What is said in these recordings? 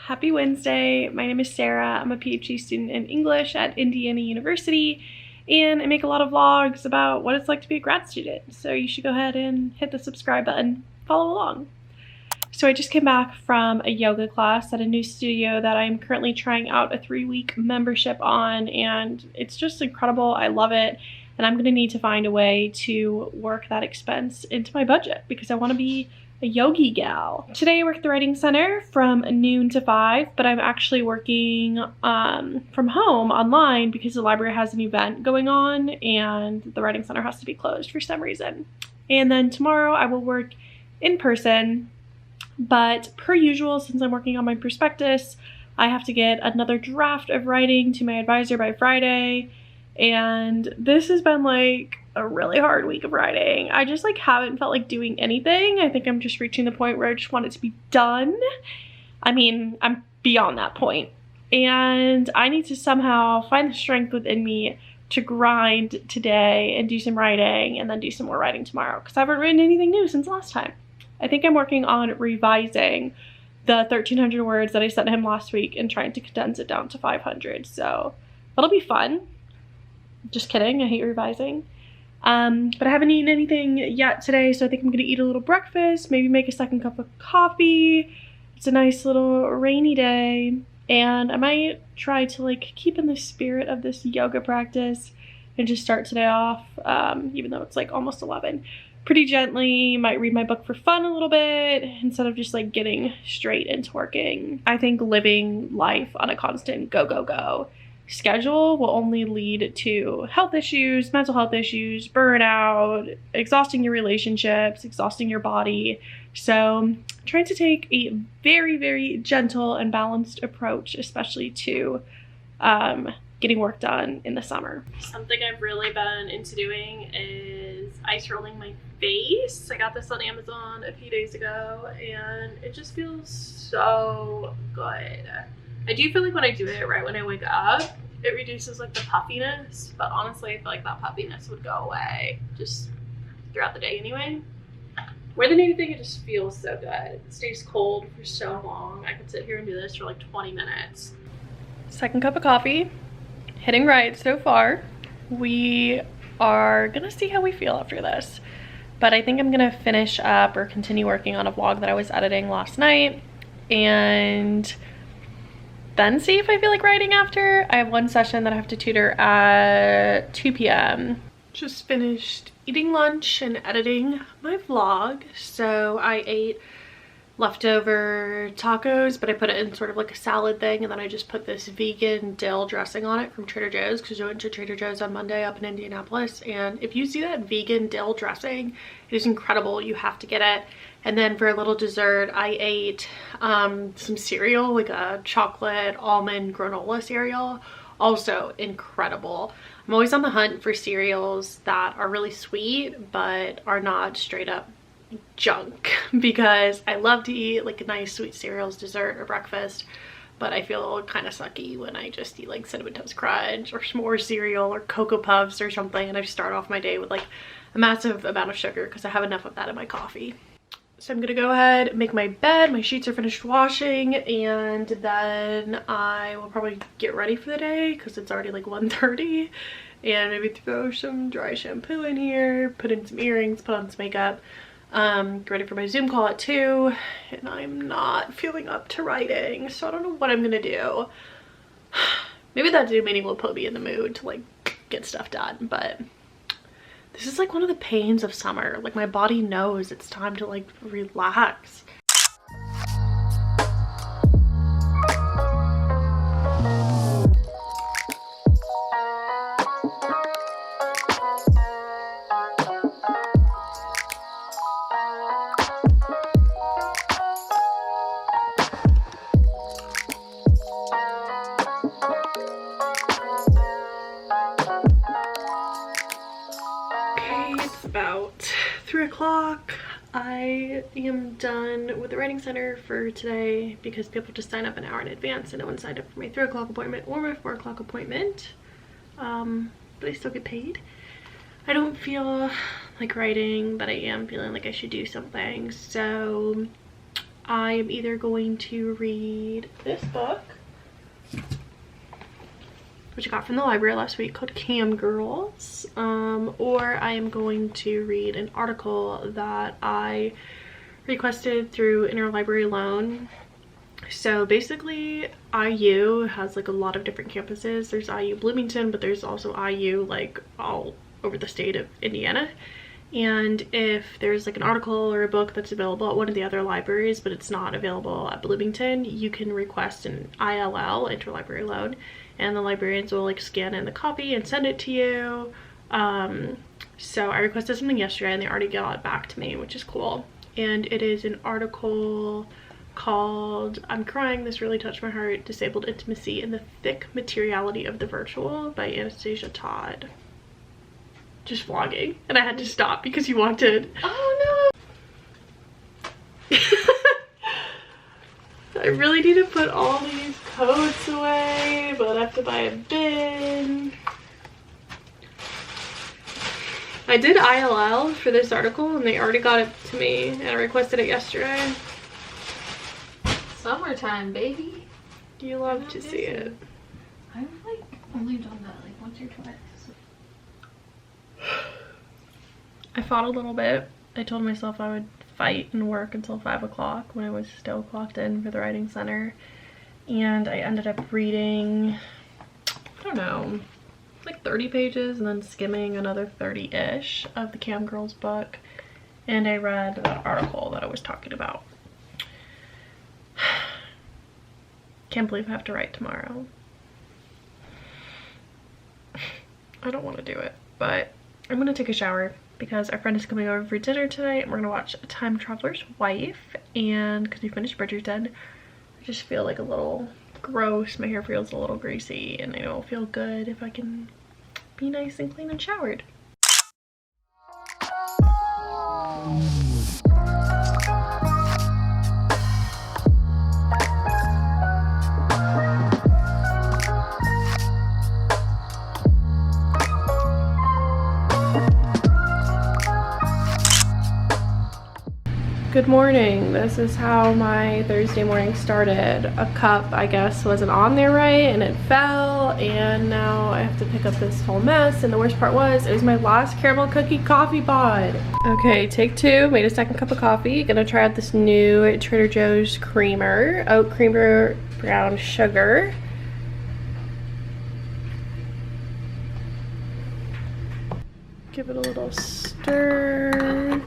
Happy Wednesday. My name is Sarah. I'm a PhD student in English at Indiana University, and I make a lot of vlogs about what it's like to be a grad student. So you should go ahead and hit the subscribe button, follow along. So I just came back from a yoga class at a new studio that I'm currently trying out a 3-week membership on, and it's just incredible. I love it, and I'm gonna need to find a way to work that expense into my budget because I wanna be a yogi gal. Today I work at the Writing Center from noon to 5, but I'm actually working from home online because the library has an event going on and the Writing Center has to be closed for some reason. And then tomorrow I will work in person, but per usual, since I'm working on my prospectus, I have to get another draft of writing to my advisor by Friday. And this has been like a really hard week of writing. I just like haven't felt like doing anything. I think I'm just reaching the point where I just want it to be done. I mean, I'm beyond that point. And I need to somehow find the strength within me to grind today and do some writing and then do some more writing tomorrow because I haven't written anything new since last time. I think I'm working on revising the 1,300 words that I sent him last week and trying to condense it down to 500. So that'll be fun. Just kidding, I hate revising. But I haven't eaten anything yet today, so I think I'm gonna eat a little breakfast, maybe make a second cup of coffee. It's a nice little rainy day, and I might try to like keep in the spirit of this yoga practice and just start today off, even though it's like almost 11. Pretty gently, might read my book for fun a little bit instead of just like getting straight into working. I think living life on a constant go, go, go schedule will only lead to health issues, mental health issues, burnout, exhausting your relationships, exhausting your body. So I'm trying to take a very, very gentle and balanced approach, especially to getting work done in the summer. Something I've really been into doing is ice rolling my face. I got this on Amazon a few days ago and it just feels so good. I do feel like when I do it right when I wake up, it reduces like the puffiness, but honestly I feel like that puffiness would go away just throughout the day anyway. More than anything, it just feels so good. It stays cold for so long. I could sit here and do this for like 20 minutes. Second cup of coffee, hitting right so far. We are gonna see how we feel after this, but I think I'm gonna finish up or continue working on a vlog that I was editing last night and then see if I feel like writing after. I have one session that I have to tutor at 2 p.m. Just finished eating lunch and editing my vlog. So I ate leftover tacos, but I put it in sort of like a salad thing, and then I just put this vegan dill dressing on it from Trader Joe's because I went to Trader Joe's on Monday up in Indianapolis, and if you see that vegan dill dressing, it is incredible. You have to get it. And then for a little dessert, I ate some cereal, like a chocolate almond granola cereal. Also incredible. I'm always on the hunt for cereals that are really sweet but are not straight up junk because I love to eat like a nice sweet cereals dessert or breakfast, but I feel kind of sucky when I just eat like Cinnamon Toast Crunch or s'more cereal or Cocoa Puffs or something, and I start off my day with like a massive amount of sugar because I have enough of that in my coffee. So I'm gonna go ahead, make my bed, my sheets are finished washing, and then I will probably get ready for the day because it's already like 1:30, and maybe throw some dry shampoo in here, put in some earrings, put on some makeup, get ready for my Zoom call at 2, and I'm not feeling up to writing, so I don't know what I'm gonna do. Maybe that Zoom meeting will put me in the mood to like get stuff done, but this is like one of the pains of summer. Like my body knows it's time to like relax. o'clock. I am done with the writing center for today because people just sign up an hour in advance and no one signed up for my 3 o'clock appointment or my 4 o'clock appointment. But I still get paid. I don't feel like writing, but I am feeling like I should do something. So I am either going to read this book, which I got from the library last week, called Cam Girls, or I am going to read an article that I requested through interlibrary loan. So basically IU has like a lot of different campuses. There's IU Bloomington, but there's also IU like all over the state of Indiana. And if there's like an article or a book that's available at one of the other libraries but it's not available at Bloomington, you can request an ILL, interlibrary loan, and the librarians will like scan in the copy and send it to you. So I requested something yesterday and they already got it back to me, which is cool. And it is an article called "I'm Crying, This Really Touched My Heart, Disabled Intimacy and the Thick Materiality of the Virtual" by Anastasia Todd. Just vlogging, and I had to stop because you wanted. Oh no. I really need to put all these coats away, but I have to buy a bin. I did ILL for this article and they already got it to me and I requested it yesterday. Summertime, baby. You love to see it. I've like only done that like once or twice. I fought a little bit. I told myself I would fight and work until 5 o'clock when I was still clocked in for the writing center. And I ended up reading, I don't know, like 30 pages and then skimming another 30-ish of the Cam Girls book. And I read that article that I was talking about. Can't believe I have to write tomorrow. I don't want to do it, but I'm gonna take a shower because our friend is coming over for dinner tonight and we're gonna watch A Time Traveler's Wife. And because we finished Bridgerton, I just feel like a little gross. My hair feels a little greasy and I know it'll feel good if I can be nice and clean and showered. Good morning. This is how my Thursday morning started. A cup, I guess, wasn't on there right and it fell, and now I have to pick up this whole mess. And the worst part was it was my last caramel cookie coffee pod. Okay, take 2. Made a second cup of coffee. Gonna try out this new Trader Joe's creamer, oat creamer, brown sugar. Give it a little stir.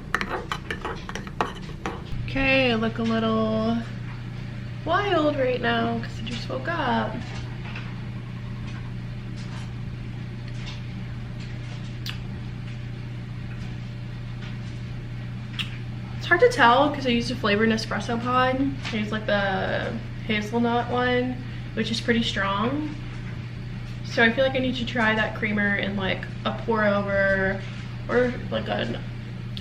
Okay, I look a little wild right now because I just woke up. It's hard to tell because I used a flavored espresso pod. I used like the hazelnut one, which is pretty strong. So I feel like I need to try that creamer in like a pour over or like a,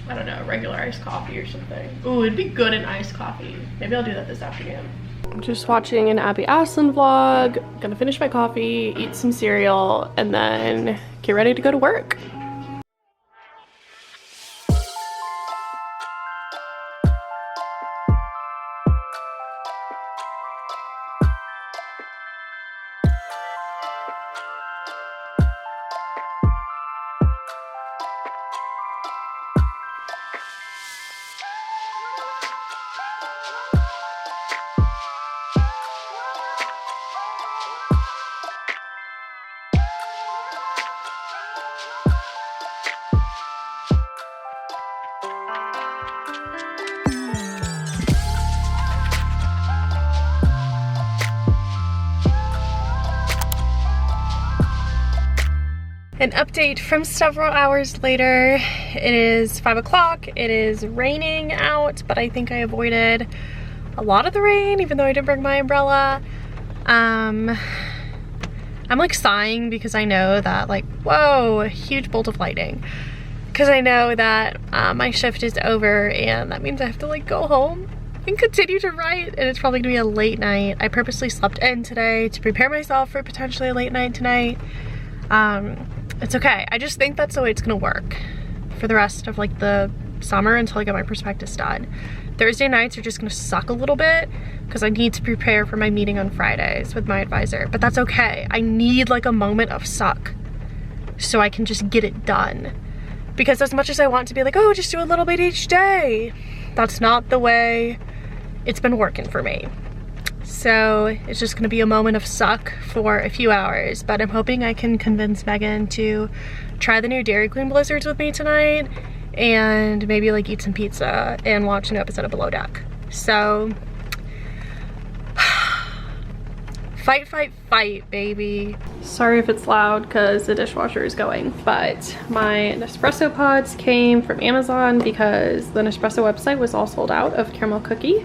I don't know, regular iced coffee or something. Ooh, it'd be good in iced coffee. Maybe I'll do that this afternoon. I'm just watching an Abby Aslin vlog. Gonna finish my coffee, eat some cereal, and then get ready to go to work. An update from several hours later. It is 5 o'clock. It is raining out, but I think I avoided a lot of the rain, even though I didn't bring my umbrella. I'm like sighing because I know that, like, whoa, a huge bolt of lightning. because I know that my shift is over and that means I have to like go home and continue to write, and it's probably gonna be a late night. I purposely slept in today to prepare myself for potentially a late night tonight. It's okay. I just think that's the way it's gonna work for the rest of like the summer until I get my prospectus done. Thursday nights are just gonna suck a little bit because I need to prepare for my meeting on Fridays with my advisor, but that's okay. I need like a moment of suck so I can just get it done. Because as much as I want to be like, oh, just do a little bit each day, that's not the way it's been working for me. So it's just gonna be a moment of suck for a few hours, but I'm hoping I can convince Megan to try the new Dairy Queen blizzards with me tonight and maybe like eat some pizza and watch an episode of Below Deck. So fight, fight, fight, baby. Sorry if it's loud because the dishwasher is going, but my Nespresso pods came from Amazon because the Nespresso website was all sold out of caramel cookie.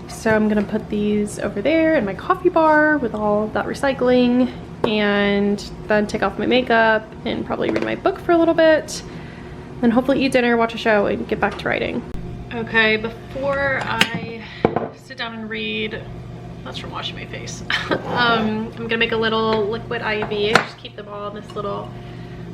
So I'm gonna put these over there in my coffee bar with all that recycling, and then take off my makeup and probably read my book for a little bit. Then hopefully eat dinner, watch a show, and get back to writing. Okay, before I sit down and read, that's from washing my face. I'm gonna make a little liquid IV. I just keep them all in this little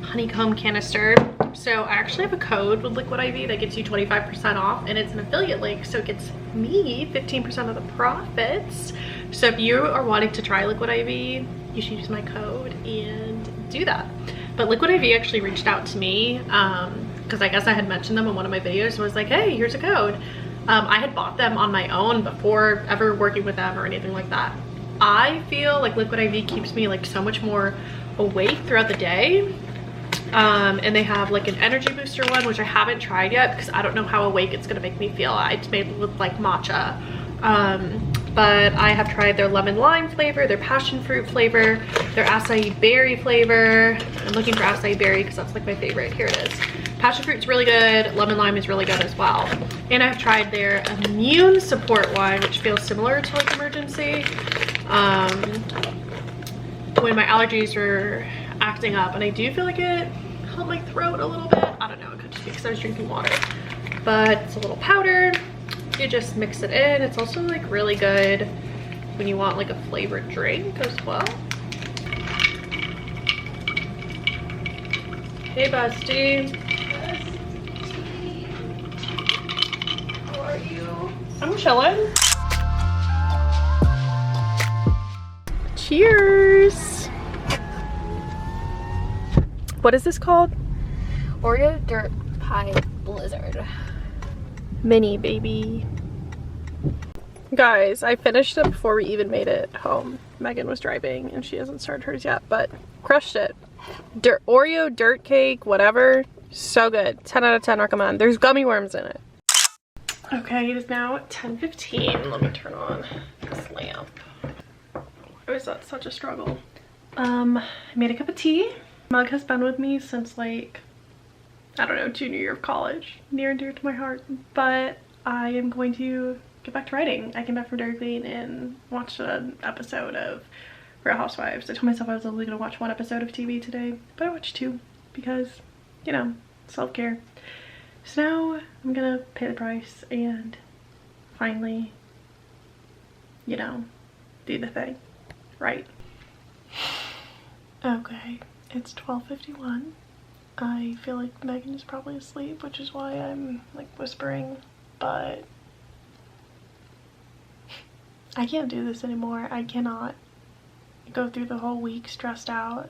honeycomb canister. So I actually have a code with liquid IV that gets you 25% off, and it's an affiliate link, so it gets me 15% of the profits. So if you are wanting to try liquid IV, you should use my code and do that. But liquid IV actually reached out to me because I guess I had mentioned them in one of my videos and was like, hey, here's a code. I had bought them on my own before ever working with them or anything like that. I feel like liquid IV keeps me like so much more awake throughout the day. And they have like an energy booster one, which I haven't tried yet because I don't know how awake it's gonna make me feel. It's made with like matcha. But I have tried their lemon lime flavor, their passion fruit flavor, their acai berry flavor. I'm looking for acai berry because that's like my favorite. Here it is. Passion fruit's really good. Lemon lime is really good as well. And I've tried their immune support one, which feels similar to like Emergency. When my allergies were acting up, and I do feel like it helped my throat a little bit. I don't know, it could just be because I was drinking water. But it's a little powder. You just mix it in. It's also like really good when you want like a flavored drink as well. Hey bestie. How are you? I'm chilling. Cheers. What is this called? Oreo Dirt Pie Blizzard. Mini baby. Guys, I finished it before we even made it home. Megan was driving and she hasn't started hers yet, but crushed it. Oreo dirt cake, whatever. So good. 10 out of 10 recommend. There's gummy worms in it. Okay, it is now 10:15. Let me turn on this lamp. Why was that such a struggle? I made a cup of tea. Mug has been with me since like, I don't know, junior year of college. Near and dear to my heart. But I am going to get back to writing. I came back from Dairy Queen and watched an episode of Real Housewives. I told myself I was only going to watch one episode of TV today, but I watched two because, you know, self-care. So now I'm going to pay the price and finally, you know, do the thing, right? Okay, it's 12:51. I feel like Megan is probably asleep, which is why I'm like whispering, but I can't do this anymore. I cannot go through the whole week stressed out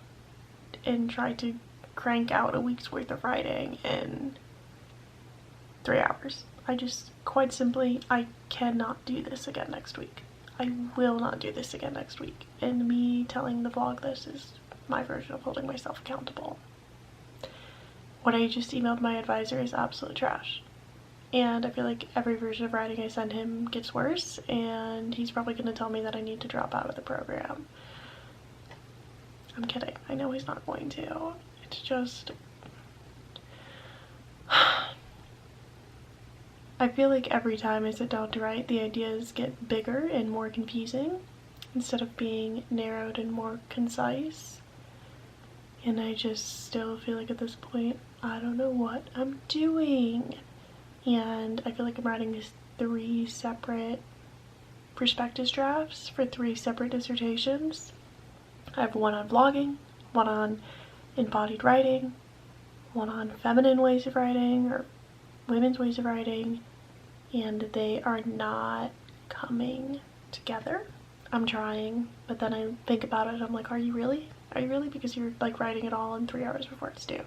and try to crank out a week's worth of writing in 3 hours. I just, quite simply, I cannot do this again next week. I will not do this again next week. And me telling the vlog this is my version of holding myself accountable. What I just emailed my advisor is absolute trash. And I feel like every version of writing I send him gets worse, and he's probably going to tell me that I need to drop out of the program. I'm kidding. I know he's not going to. It's just... I feel like every time I sit down to write, the ideas get bigger and more confusing instead of being narrowed and more concise. And I just still feel like at this point I don't know what I'm doing. And I feel like I'm writing 3 separate prospectus drafts for 3 separate dissertations. I have one on vlogging, one on embodied writing, one on feminine ways of writing or women's ways of writing, and they are not coming together. I'm trying, but then I think about it and I'm like, are you really? Are you really? Because you're like writing it all in 3 hours before it's due.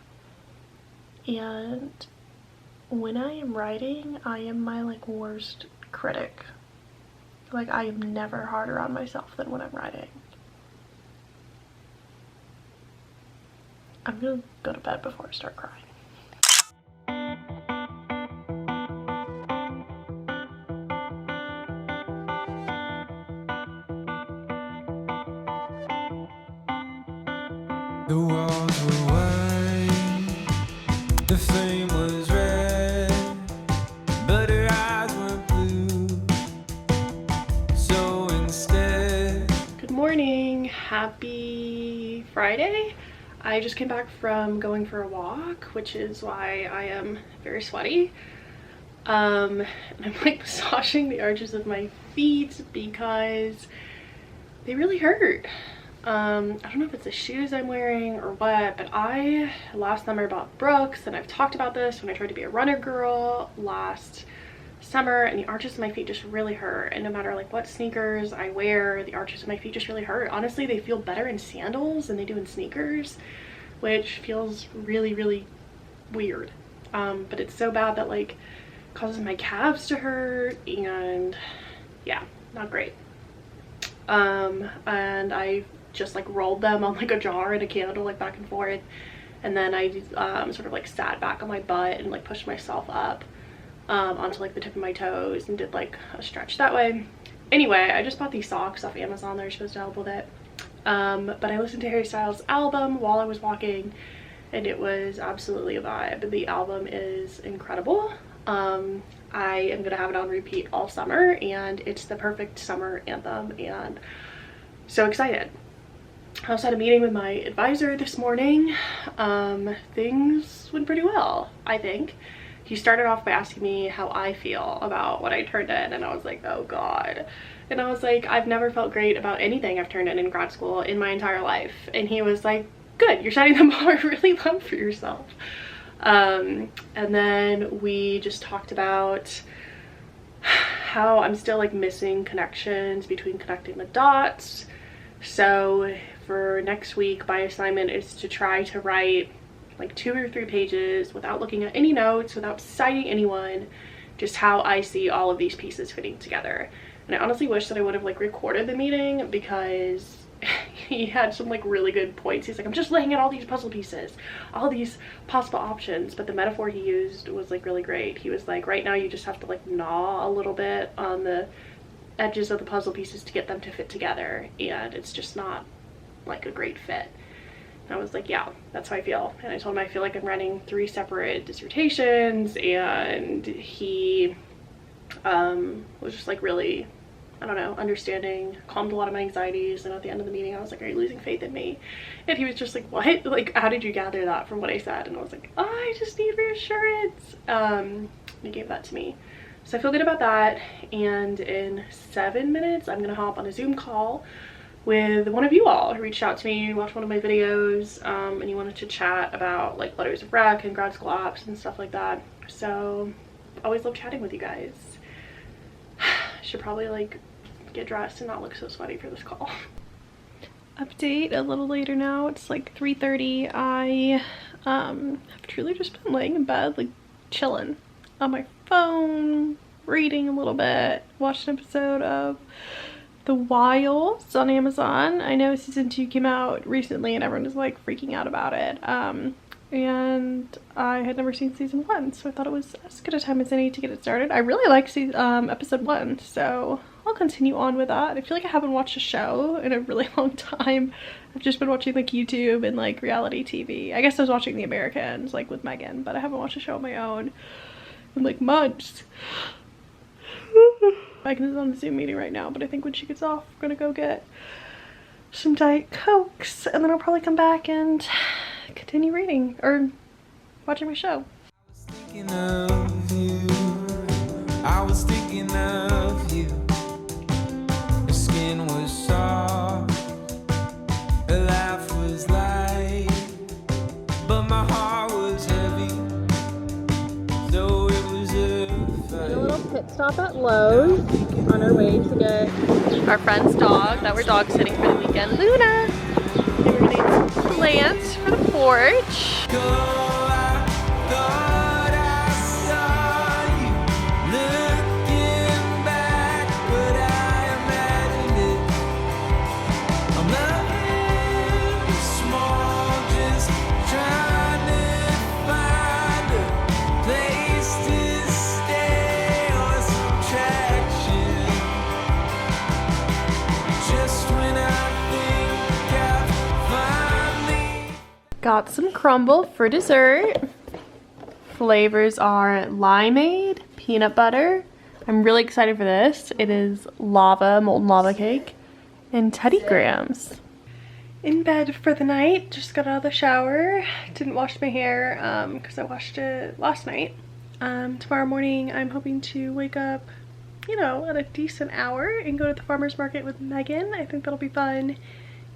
And when I am writing, I am my like worst critic. Like, I am never harder on myself than when I'm writing. I'm gonna go to bed before I start crying. The walls were white, the flame was red, but her eyes weren't blue. So instead, good morning, happy Friday. I just came back from going for a walk, which is why I am very sweaty. And I'm like massaging the arches of my feet because they really hurt. I don't know if it's the shoes I'm wearing or what, but I last summer bought Brooks, and I've talked about this when I tried to be a runner girl last summer, and the arches of my feet just really hurt. And no matter like what sneakers I wear, the arches of my feet just really hurt. Honestly, they feel better in sandals than they do in sneakers, which feels really, really weird. But it's so bad that like causes my calves to hurt, and yeah, not great. And I just like rolled them on like a jar and a candle like back and forth, and then I sort of like sat back on my butt and like pushed myself up onto like the tip of my toes and did like a stretch that way. Anyway, I just bought these socks off Amazon. They're supposed to help with it. But I listened to Harry Styles' album while I was walking, and it was absolutely a vibe. The album is incredible. I am gonna have it on repeat all summer, and it's the perfect summer anthem, and so excited. I also had a meeting with my advisor this morning. Things went pretty well, I think. He started off by asking me how I feel about what I turned in, and I was like, oh god. And I was like, I've never felt great about anything I've turned in grad school in my entire life. And he was like, good, you're setting the bar really low for yourself. And then we just talked about how I'm still like missing connections between connecting the dots. So for next week, my assignment is to try to write like 2 or 3 pages without looking at any notes, without citing anyone, just how I see all of these pieces fitting together. And I honestly wish that I would have like recorded the meeting, because he had some like really good points. He's like, I'm just laying out all these puzzle pieces, all these possible options, but the metaphor he used was like really great. He was like, right now you just have to like gnaw a little bit on the edges of the puzzle pieces to get them to fit together, and it's just not like a great fit. And I was like, yeah, that's how I feel. And I told him I feel like I'm running 3 separate dissertations, and he was just like really, I don't know, understanding, calmed a lot of my anxieties. And at the end of the meeting I was like, are you losing faith in me? And he was just like, what? Like, how did you gather that from what I said? And I was like, oh, I just need reassurance. And he gave that to me. So I feel good about that. And in 7 minutes I'm gonna hop on a Zoom call with one of you all who reached out to me, watched one of my videos, and you wanted to chat about like letters of rec and grad school apps and stuff like that. So always love chatting with you guys. Should probably like get dressed and not look so sweaty for this call. Update a little later now. It's like 3:30. I have truly just been laying in bed like chilling on my phone, reading a little bit, watched an episode of The Wilds on Amazon. I know season 2 came out recently and everyone is like freaking out about it. And I had never seen season 1, so I thought it was as good a time as any to get it started. I really like episode 1, so I'll continue on with that. I feel like I haven't watched a show in a really long time. I've just been watching like YouTube and like reality TV. I guess I was watching The Americans like with Megan, but I haven't watched a show on my own in like months. Megan is on a Zoom meeting right now, but I think when she gets off, we're gonna go get some Diet Cokes, and then I'll probably come back and continue reading, or watching my show. Thinking of you, I was thinking of you. Your skin was soft, her laugh was light, but my heart was heavy, so it was a fight. A little pit stop at Lowe's on our way to get our friend's dog that we're dog sitting for the weekend, Luna. And we're gonna get some plants for the porch. Got some crumble for dessert. Flavors are limeade, peanut butter. I'm really excited for this. It is lava, molten lava cake, and Teddy Grahams. In bed for the night, just got out of the shower. Didn't wash my hair because I washed it last night. Tomorrow morning I'm hoping to wake up, you know, at a decent hour and go to the farmer's market with Megan. I think that'll be fun.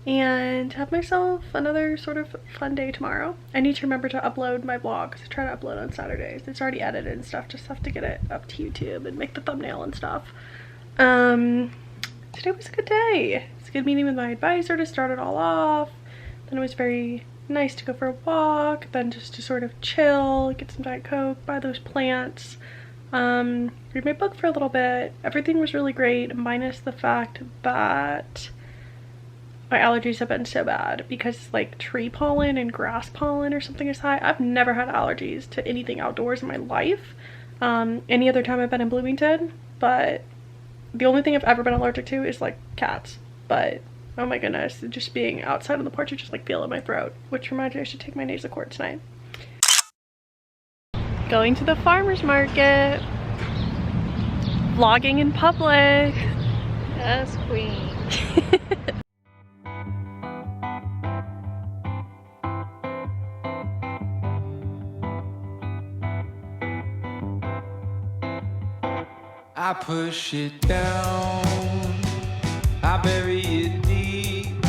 And have myself another sort of fun day tomorrow. I need to remember to upload my vlog because I try to upload on Saturdays. It's already edited and stuff, just have to get it up to YouTube and make the thumbnail and stuff. Today was a good day. It's a good meeting with my advisor to start it all off. Then it was very nice to go for a walk, then just to sort of chill, get some Diet Coke, buy those plants, read my book for a little bit. Everything was really great, minus the fact that my allergies have been so bad because like tree pollen and grass pollen or something is high. I've never had allergies to anything outdoors in my life, any other time I've been in Bloomington, but the only thing I've ever been allergic to is like cats. But oh my goodness, just being outside on the porch, I just like feel it in my throat, which reminds me I should take my Nasacort tonight. Going to the farmer's market, vlogging in public. Yes, queen. I push it down, I bury it deep,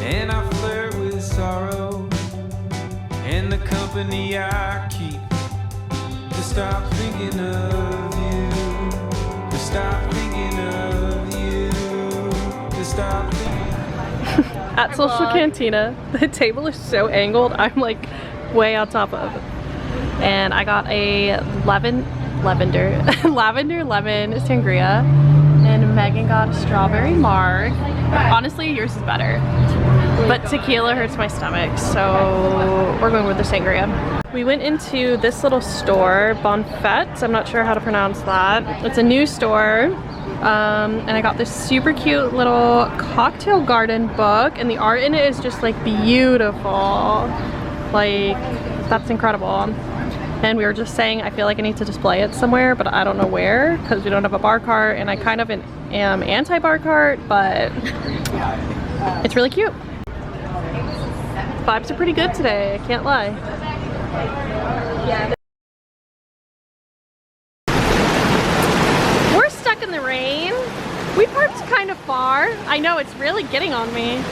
and I flirt with sorrow and the company I keep. To stop thinking of you, to stop thinking of you, to stop thinking. At Social Cantina, the table is so angled, I'm like way on top of it. And I got a lavender lemon sangria, and Megan got a strawberry marg. Honestly, yours is better, but tequila hurts my stomach, so we're going with the sangria. We went into this little store, Bonfette, I'm not sure how to pronounce that. It's a new store, and I got this super cute little cocktail garden book, and the art in it is just like beautiful. Like, that's incredible. And we were just saying, I feel like I need to display it somewhere, but I don't know where because we don't have a bar cart, and I kind of am anti-bar cart, but it's really cute. Vibes are pretty good today, I can't lie. We're stuck in the rain. We parked kind of far. I know, it's really getting on me.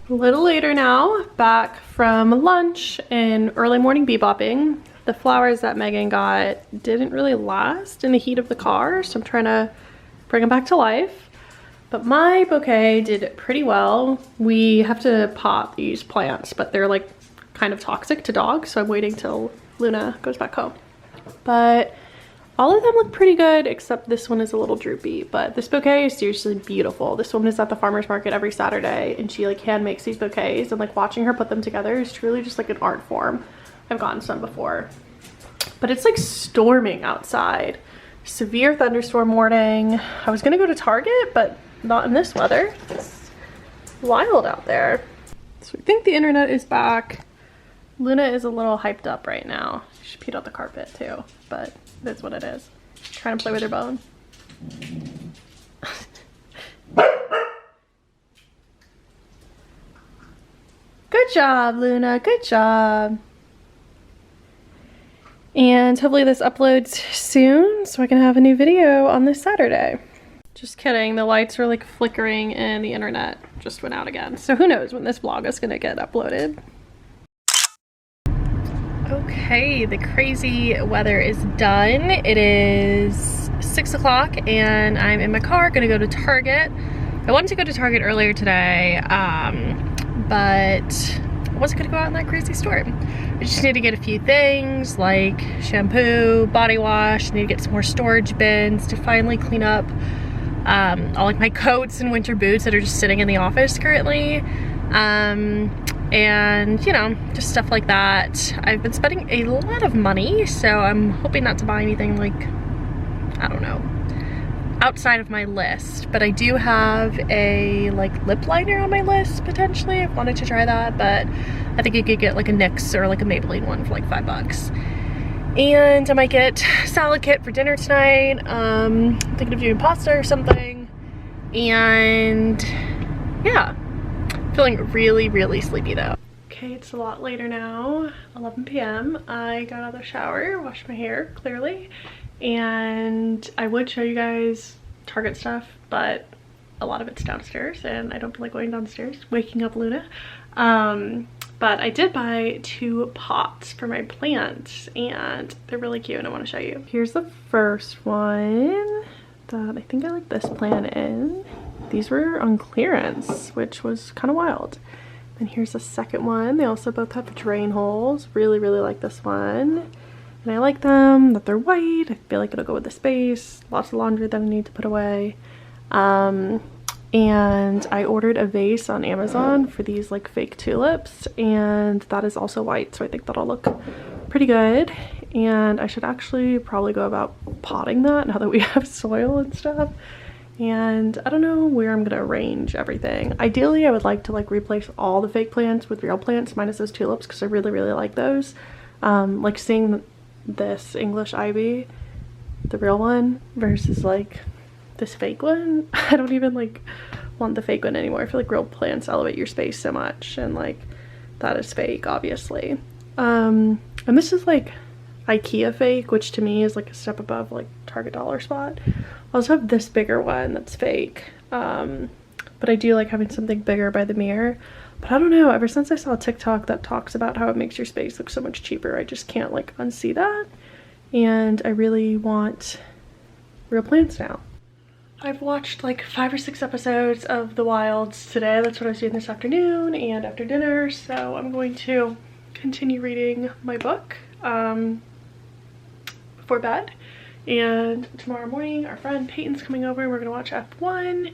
A little later now, back from lunch and early morning bebopping. The flowers that Megan got didn't really last in the heat of the car, so I'm trying to bring them back to life. But my bouquet did pretty well. We have to pot these plants, but they're like kind of toxic to dogs, so I'm waiting till Luna goes back home. But all of them look pretty good, except this one is a little droopy. But this bouquet is seriously beautiful. This woman is at the farmer's market every Saturday, and she like hand makes these bouquets, and like watching her put them together is truly just like an art form. I've gotten some before, but it's like storming outside. Severe thunderstorm warning. I was gonna go to Target, but not in this weather. It's wild out there. So I think the internet is back. Luna is a little hyped up right now. She peed on the carpet too, but that's what it is. Trying to play with her bone. Good job, Luna, good job. And hopefully this uploads soon so I can have a new video on this Saturday. Just kidding, the lights are like flickering and the internet just went out again. So who knows when this vlog is gonna get uploaded. Okay, the crazy weather is done. It is 6 o'clock and I'm in my car gonna go to Target. I wanted to go to Target earlier today, but I wasn't gonna go out in that crazy store. I just need to get a few things like shampoo, body wash, need to get some more storage bins to finally clean up all like my coats and winter boots that are just sitting in the office currently. And you know, just stuff like that. I've been spending a lot of money, so I'm hoping not to buy anything like, I don't know, outside of my list. But I do have a like lip liner on my list potentially. I've wanted to try that, but I think you could get like a NYX or like a Maybelline one for like $5. And I might get salad kit for dinner tonight. Thinking of doing pasta or something. And yeah, feeling really sleepy though. Okay, it's a lot later now, 11 p.m. I got out of the shower, washed my hair clearly, and I would show you guys Target stuff, but a lot of it's downstairs and I don't feel like going downstairs, waking up Luna. But I did buy 2 pots for my plants and they're really cute and I want to show you. Here's the first one that I think I like this plant in. These were on clearance, which was kind of wild. And here's the second one. They also both have drain holes. Really like this one. And I like them, that they're white. I feel like it'll go with the space. Lots of laundry that I need to put away. And I ordered a vase on Amazon for these like fake tulips, and that is also white, so I think that'll look pretty good. And I should actually probably go about potting that now that we have soil and stuff. And I don't know where I'm gonna arrange everything. Ideally I would like to like replace all the fake plants with real plants minus those tulips because I really like those. Like seeing this English ivy, the real one, versus like this fake one. I don't even like want the fake one anymore. I feel like real plants elevate your space so much, and like that is fake obviously. And this is like IKEA fake, which to me is like a step above like Target dollar spot. I also have this bigger one that's fake, but I do like having something bigger by the mirror. But I don't know, ever since I saw a TikTok that talks about how it makes your space look so much cheaper, I just can't like unsee that, and I really want real plants now. I've watched like 5 or 6 episodes of The Wilds today. That's what I was doing this afternoon and after dinner, so I'm going to continue reading my book before bed. And tomorrow morning our friend Peyton's coming over and we're gonna watch F1,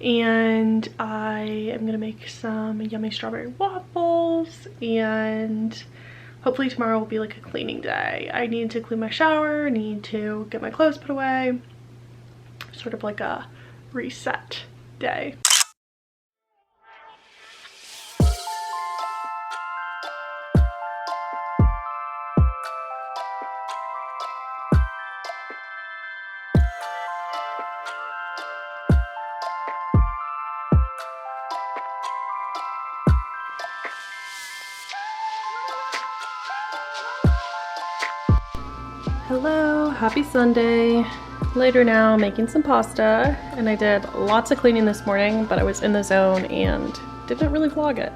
and I am gonna make some yummy strawberry waffles, and hopefully tomorrow will be like a cleaning day. I need to clean my shower, need to get my clothes put away, sort of like a reset day. Hello, happy Sunday. Later now, making some pasta, and I did lots of cleaning this morning, but I was in the zone and didn't really vlog it.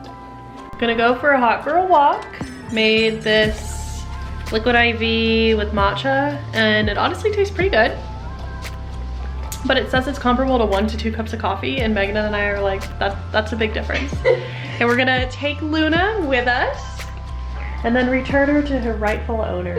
Gonna go for a hot girl walk. Made this liquid IV with matcha, and it honestly tastes pretty good. But it says it's comparable to 1 to 2 cups of coffee, and Megan and I are like, that's a big difference. And we're gonna take Luna with us, and then return her to her rightful owner.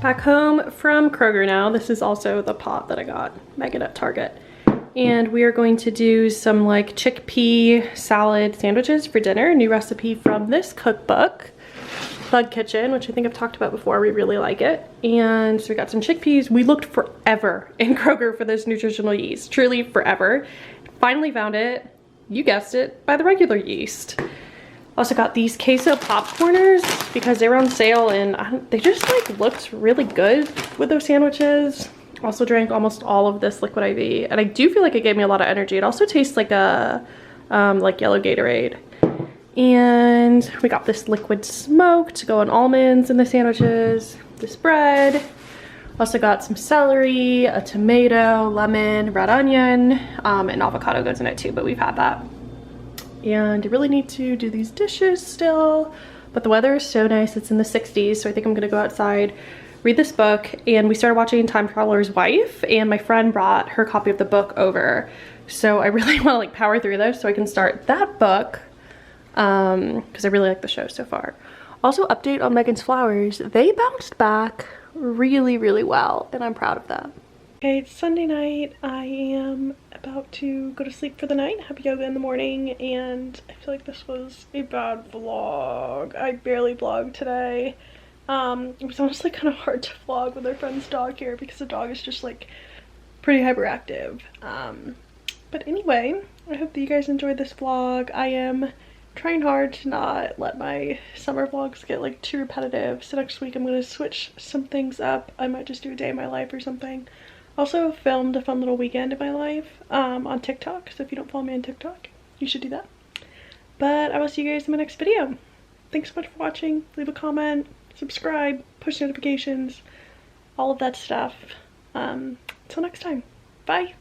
Back home from Kroger now. This is also the pot that I got Megan at Target. And we are going to do some like chickpea salad sandwiches for dinner. New recipe from this cookbook, Bug Kitchen, which I think I've talked about before. We really like it. And so we got some chickpeas. We looked forever in Kroger for this nutritional yeast, truly forever. Finally found it, you guessed it, by the regular yeast. Also got these queso popcorners because they were on sale, and they just like looked really good with those sandwiches. Also drank almost all of this liquid IV, and I do feel like it gave me a lot of energy. It also tastes like a like yellow Gatorade. And we got this liquid smoke to go on almonds in the sandwiches, this bread. Also got some celery, a tomato, lemon, red onion, and avocado goes in it too, but we've had that. And I really need to do these dishes still, but the weather is so nice. It's in the 60s, so I think I'm gonna go outside, read this book. And we started watching Time Traveler's Wife, and my friend brought her copy of the book over. So I really wanna like power through those so I can start that book, because I really like the show so far. Also, update on Megan's flowers. They bounced back really, really well, and I'm proud of that. Okay, it's Sunday night. I am about to go to sleep for the night, have yoga in the morning, and I feel like this was a bad vlog. I barely vlogged today. It was honestly kind of hard to vlog with our friend's dog here because the dog is just like pretty hyperactive. But anyway, I hope that you guys enjoyed this vlog. I am trying hard to not let my summer vlogs get like too repetitive. So next week I'm going to switch some things up. I might just do a day in my life or something. Also filmed a fun little weekend in my life on TikTok. So if you don't follow me on TikTok, you should do that. But I will see you guys in my next video. Thanks so much for watching. Leave a comment, subscribe, push notifications, all of that stuff. Until next time. Bye.